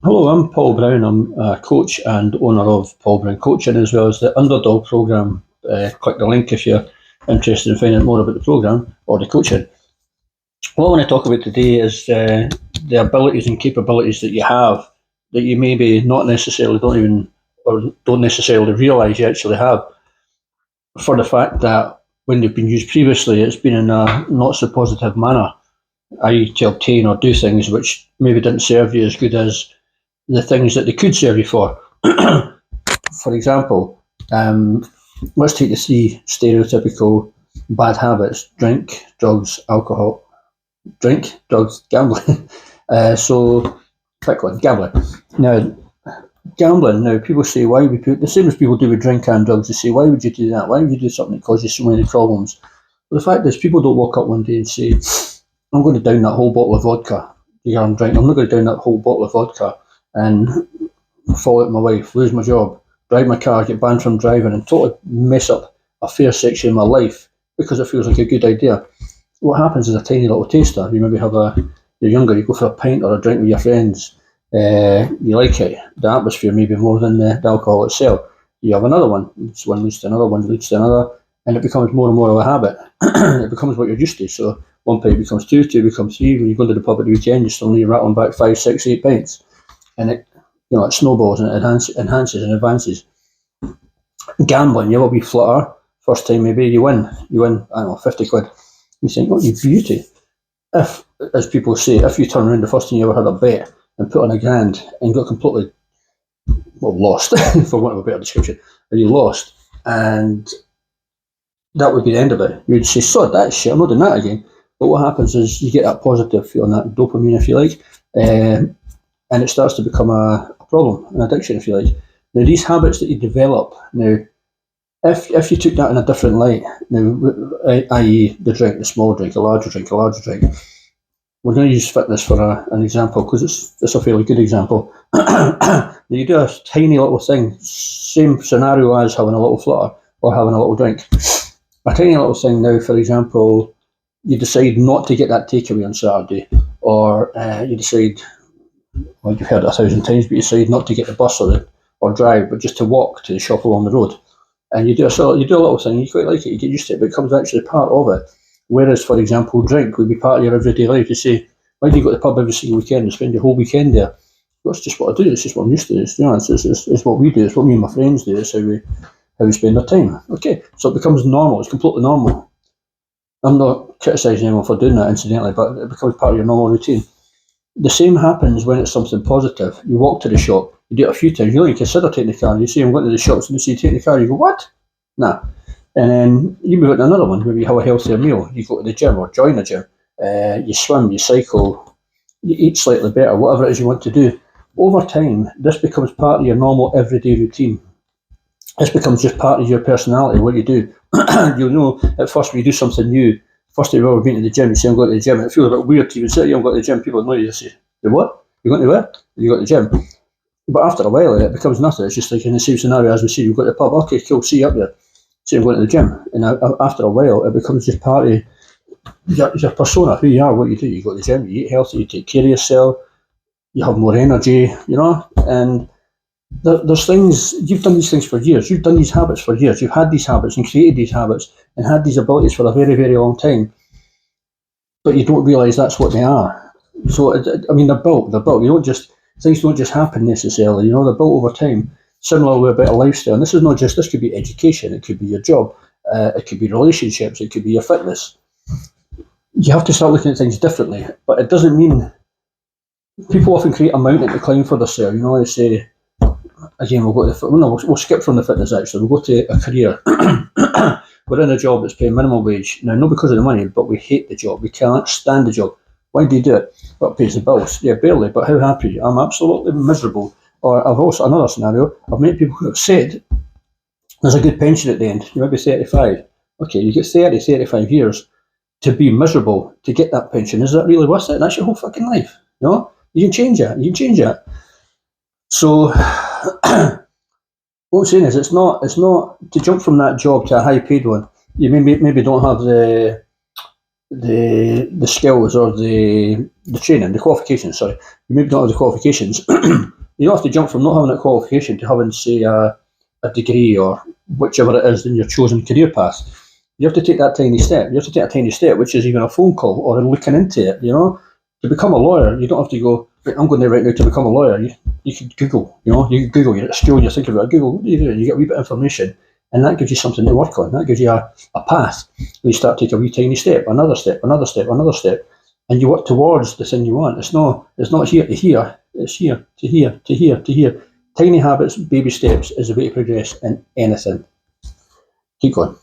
Hello, I'm Paul Brown. I'm a coach and owner of Paul Brown Coaching, as well as the Underdog program. Click the link if you're interested in finding out more about the program or the coaching. What I want to talk about today is the abilities and capabilities that you have that you maybe not necessarily don't necessarily realise you actually have, for the fact that when they've been used previously, it's been in a not so positive manner, i.e., to obtain or do things which maybe didn't serve you as good as the things that they could serve you for. For example, let's take the three stereotypical bad habits: drink, drugs, alcohol. Drink, drugs, gambling. So, pick one, gambling. Now, gambling, now people say, why would you, the same as people do with drink and drugs, they say, why would you do that? Why would you do something that causes so many problems? Well, the fact is, people don't walk up one day and say, I'm going to down that whole bottle of vodka. I'm drinking. I'm not going to down that whole bottle of vodka and fall out with my wife, lose my job, drive my car, get banned from driving, and totally mess up a fair section of my life because it feels like a good idea. What happens is a tiny little taster. You maybe you're younger, you go for a pint or a drink with your friends, you like it, the atmosphere maybe more than the alcohol itself. You have another one, one leads to another, one leads to another, and it becomes more and more of a habit. It becomes what you're used to. So one pint becomes two, two becomes three. When you go to the pub at the weekend, you suddenly rattling back 5, 6, 8 pints, and it snowballs and it enhances and advances. Gambling, you have a wee flutter. First time maybe you win, I don't know, 50 quid. You think, oh, you beauty. If, as people say, if you turn around the first time you ever had a bet and put on £1,000 and got completely, lost, for want of a better description, and you lost, and that would be the end of it. You'd say, sod that shit, I'm not doing that again. But what happens is you get that positive feeling, that dopamine, if you like, and it starts to become a problem, an addiction, if you like. Now, these habits that you develop, now, if you took that in a different light, now, i.e., the drink, the small drink, a larger drink, we're going to use fitness for an example because it's a fairly good example. You do a tiny little thing, same scenario as having a little flutter or having a little drink. A tiny little thing now, for example, you decide not to get that takeaway on Saturday, or you decide, well, you've heard it 1,000 times, but you decide not to get the bus or drive, but just to walk to the shop along the road. And you do a little thing, you quite like it, you get used to it, but it becomes actually part of it. Whereas, for example, drink would be part of your everyday life. You say, why do you go to the pub every single weekend and spend your whole weekend there? Well, it's just what I do, it's just what I'm used to. It's what we do, it's what me and my friends do, it's how we spend our time. Okay, so it becomes normal, it's completely normal. I'm not criticising anyone for doing that incidentally, but it becomes part of your normal routine. The same happens when it's something positive. You walk to the shop, you do it a few times, you don't even consider taking the car. You say, I'm going to the shops, and you say, take the car, you go, what? Nah. And then you move on to another one, maybe you have a healthier meal, you go to the gym or join the gym, you swim, you cycle, you eat slightly better, whatever it is you want to do. Over time, this becomes part of your normal everyday routine. This becomes just part of your personality, what you do. You'll know at first when you do something new, first time you've ever been to the gym, you say, I'm going to the gym, and it feels a bit weird to even say, I'm going to the gym, people know you, say, the what? You're going to where? You go to the gym. But after a while, it becomes nothing. It's just like in the same scenario as we see, you've got the pub, okay, cool, see you up there. Say I'm going to the gym. And after a while, it becomes just part of your persona, who you are, what you do. You go to the gym, you eat healthy, you take care of yourself, you have more energy, and there's things, you've done these things for years, you've done these habits for years, you've had these habits and created these habits and had these abilities for a very, very long time, but you don't realise that's what they are. So, I mean, they're built, things don't just happen necessarily, they're built over time. Similarly about a lifestyle, and this could be education, it could be your job, it could be relationships, it could be your fitness. You have to start looking at things differently, but it doesn't mean, people often create a mountain to climb for themselves, they say, again, we'll skip from the fitness actually, we'll go to a career. We're in a job that's paying minimum wage, now not because of the money, but we hate the job, we can't stand the job. Why do you do it? Well, it pays the bills. Yeah, barely, but how happy? I'm absolutely miserable. Or I've also, another scenario, I've met people who have said, there's a good pension at the end, you might be 35. Okay, you get 30, 35 years to be miserable to get that pension. Is that really worth it? That's your whole fucking life. You can change it. So, what I'm saying is, it's not to jump from that job to a high paid one. You maybe don't have the skills or the the training, the qualifications, sorry, you maybe don't have the qualifications, you don't have to jump from not having a qualification to having, say, a degree or whichever it is in your chosen career path. You have to take that tiny step. You have to take a tiny step, which is even a phone call or looking into it, you know. To become a lawyer, you don't have to go, right, I'm going there right now to become a lawyer. You can Google, you know, you can Google, you're at school, you're thinking about Google, what do? You get a wee bit of information, and that gives you something to work on. That gives you a path. You start to take a wee tiny step, another step, another step, another step, and you work towards the thing you want. It's not here to here, it's here to here to here to here. Tiny habits, baby steps is the way to progress in anything. Keep going.